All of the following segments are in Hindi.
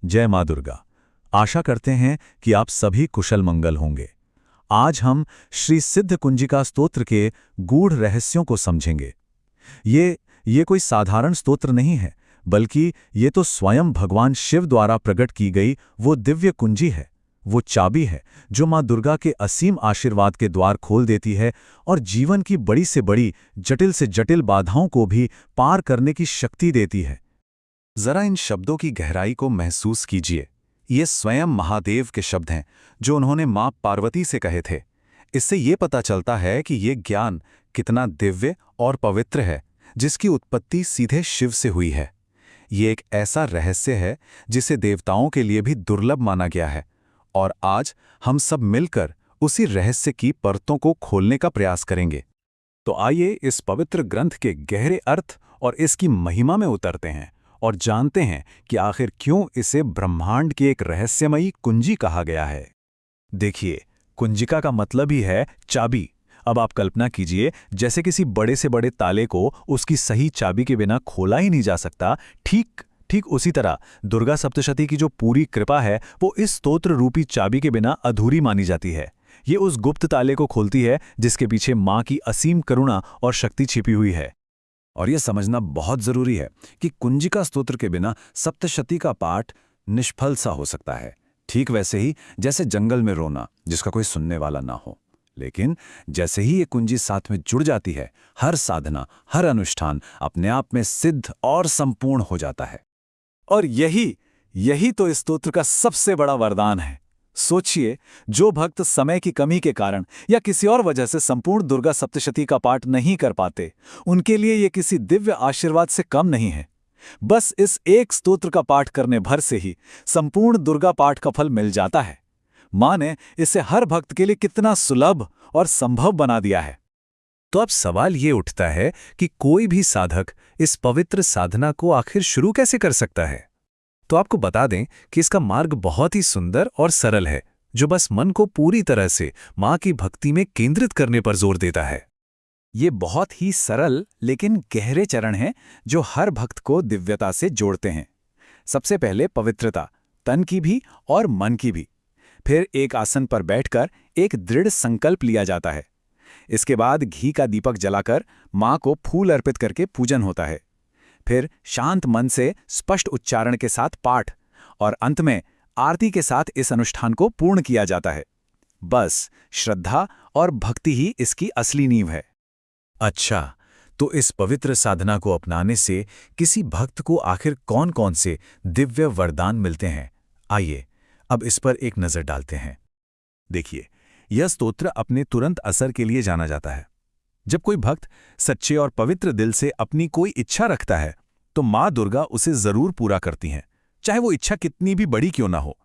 जय माँ दुर्गा। आशा करते हैं कि आप सभी कुशल मंगल होंगे। आज हम श्री सिद्ध कुंजिका स्तोत्र के गूढ़ रहस्यों को समझेंगे। ये कोई साधारण स्तोत्र नहीं है, बल्कि ये तो स्वयं भगवान शिव द्वारा प्रकट की गई वो दिव्य कुंजी है, वो चाबी है जो माँ दुर्गा के असीम आशीर्वाद के द्वार खोल देती है और जीवन की बड़ी से बड़ी, जटिल से जटिल बाधाओं को भी पार करने की शक्ति देती है। जरा इन शब्दों की गहराई को महसूस कीजिए। ये स्वयं महादेव के शब्द हैं जो उन्होंने मां पार्वती से कहे थे। इससे ये पता चलता है कि ये ज्ञान कितना दिव्य और पवित्र है, जिसकी उत्पत्ति सीधे शिव से हुई है। ये एक ऐसा रहस्य है जिसे देवताओं के लिए भी दुर्लभ माना गया है, और आज हम सब मिलकर उसी रहस्य की परतों को खोलने का प्रयास करेंगे। तो आइए इस पवित्र ग्रंथ के गहरे अर्थ और इसकी महिमा में उतरते हैं और जानते हैं कि आखिर क्यों इसे ब्रह्मांड की एक रहस्यमयी कुंजी कहा गया है। देखिए, कुंजिका का मतलब ही है चाबी। अब आप कल्पना कीजिए, जैसे किसी बड़े से बड़े ताले को उसकी सही चाबी के बिना खोला ही नहीं जा सकता, ठीक उसी तरह दुर्गा सप्तशती की जो पूरी कृपा है वो इस स्तोत्र रूपी चाबी के बिना अधूरी मानी जाती है। ये उस गुप्त ताले को खोलती है जिसके पीछे माँ की असीम करुणा और शक्ति छिपी हुई है। और यह समझना बहुत जरूरी है कि कुंजिका स्तोत्र के बिना सप्तशती का पाठ निष्फल सा हो सकता है, ठीक वैसे ही जैसे जंगल में रोना जिसका कोई सुनने वाला ना हो। लेकिन जैसे ही ये कुंजी साथ में जुड़ जाती है, हर साधना, हर अनुष्ठान अपने आप में सिद्ध और संपूर्ण हो जाता है। और यही तो इस स्तोत्र का सबसे बड़ा वरदान है। सोचिए, जो भक्त समय की कमी के कारण या किसी और वजह से संपूर्ण दुर्गा सप्तशती का पाठ नहीं कर पाते, उनके लिए ये किसी दिव्य आशीर्वाद से कम नहीं है। बस इस एक स्तोत्र का पाठ करने भर से ही संपूर्ण दुर्गा पाठ का फल मिल जाता है। मां ने इसे हर भक्त के लिए कितना सुलभ और संभव बना दिया है। तो अब सवाल ये उठता है कि कोई भी साधक इस पवित्र साधना को आखिर शुरू कैसे कर सकता है। तो आपको बता दें कि इसका मार्ग बहुत ही सुंदर और सरल है, जो बस मन को पूरी तरह से मां की भक्ति में केंद्रित करने पर जोर देता है। ये बहुत ही सरल लेकिन गहरे चरण हैं जो हर भक्त को दिव्यता से जोड़ते हैं। सबसे पहले पवित्रता, तन की भी और मन की भी। फिर एक आसन पर बैठकर एक दृढ़ संकल्प लिया जाता है। इसके बाद घी का दीपक जलाकर मां को फूल अर्पित करके पूजन होता है। फिर शांत मन से स्पष्ट उच्चारण के साथ पाठ, और अंत में आरती के साथ इस अनुष्ठान को पूर्ण किया जाता है। बस श्रद्धा और भक्ति ही इसकी असली नींव है। अच्छा, तो इस पवित्र साधना को अपनाने से किसी भक्त को आखिर कौन-कौन से दिव्य वरदान मिलते हैं? आइए अब इस पर एक नजर डालते हैं। देखिए, यह स्तोत्र अपने तुरंत असर के लिए जाना जाता है। जब कोई भक्त सच्चे और पवित्र दिल से अपनी कोई इच्छा रखता है, तो मां दुर्गा उसे जरूर पूरा करती हैं, चाहे वो इच्छा कितनी भी बड़ी क्यों ना हो।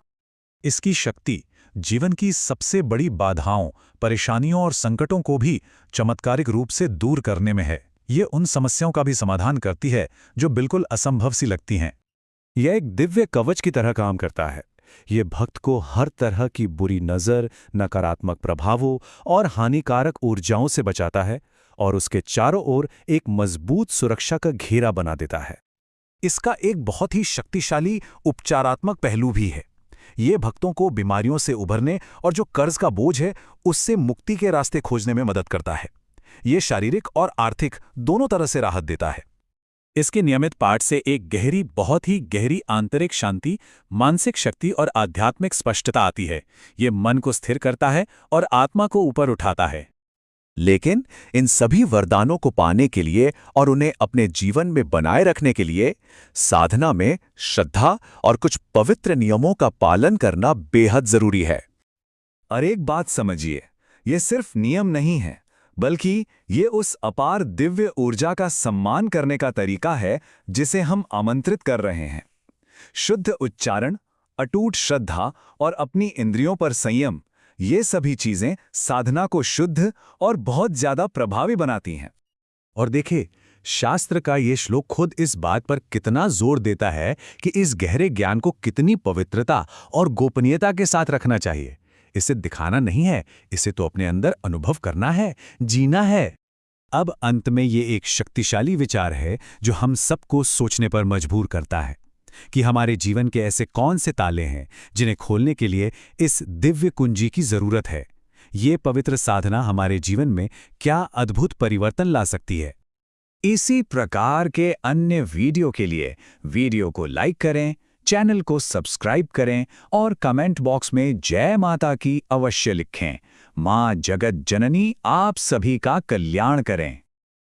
इसकी शक्ति जीवन की सबसे बड़ी बाधाओं, परेशानियों और संकटों को भी चमत्कारिक रूप से दूर करने में है। ये उन समस्याओं का भी समाधान करती है जो बिल्कुल असंभव सी लगती हैं। यह एक दिव्य कवच की तरह काम करता है। ये भक्त को हर तरह की बुरी नज़र, नकारात्मक प्रभावों और हानिकारक ऊर्जाओं से बचाता है और उसके चारों ओर एक मजबूत सुरक्षा का घेरा बना देता है। इसका एक बहुत ही शक्तिशाली उपचारात्मक पहलू भी है। ये भक्तों को बीमारियों से उभरने और जो कर्ज का बोझ है उससे मुक्ति के रास्ते खोजने में मदद करता है। ये शारीरिक और आर्थिक दोनों तरह से राहत देता है। इसके नियमित पाठ से एक बहुत ही गहरी आंतरिक शांति, मानसिक शक्ति और आध्यात्मिक स्पष्टता आती है। ये मन को स्थिर करता है और आत्मा को ऊपर उठाता है। लेकिन इन सभी वरदानों को पाने के लिए और उन्हें अपने जीवन में बनाए रखने के लिए साधना में श्रद्धा और कुछ पवित्र नियमों का पालन करना बेहद जरूरी है। और एक बात समझिए, ये सिर्फ नियम नहीं है, बल्कि ये उस अपार दिव्य ऊर्जा का सम्मान करने का तरीका है जिसे हम आमंत्रित कर रहे हैं। शुद्ध उच्चारण, अटूट श्रद्धा और अपनी इंद्रियों पर संयम, ये सभी चीजें साधना को शुद्ध और बहुत ज्यादा प्रभावी बनाती हैं। और देखिए, शास्त्र का ये श्लोक खुद इस बात पर कितना जोर देता है कि इस गहरे ज्ञान को कितनी पवित्रता और गोपनीयता के साथ रखना चाहिए। इसे दिखाना नहीं है, इसे तो अपने अंदर अनुभव करना है, जीना है। अब अंत में ये एक शक्तिशाली विचार है जो हम सबको सोचने पर मजबूर करता है। कि हमारे जीवन के ऐसे कौन से ताले हैं जिन्हें खोलने के लिए इस दिव्य कुंजी की जरूरत है। ये पवित्र साधना हमारे जीवन में क्या अद्भुत परिवर्तन ला सकती है। इसी प्रकार के अन्य वीडियो के लिए वीडियो को लाइक करें, चैनल को सब्सक्राइब करें और कमेंट बॉक्स में जय माता की अवश्य लिखें। मां जगत जननी आप सभी का कल्याण करें।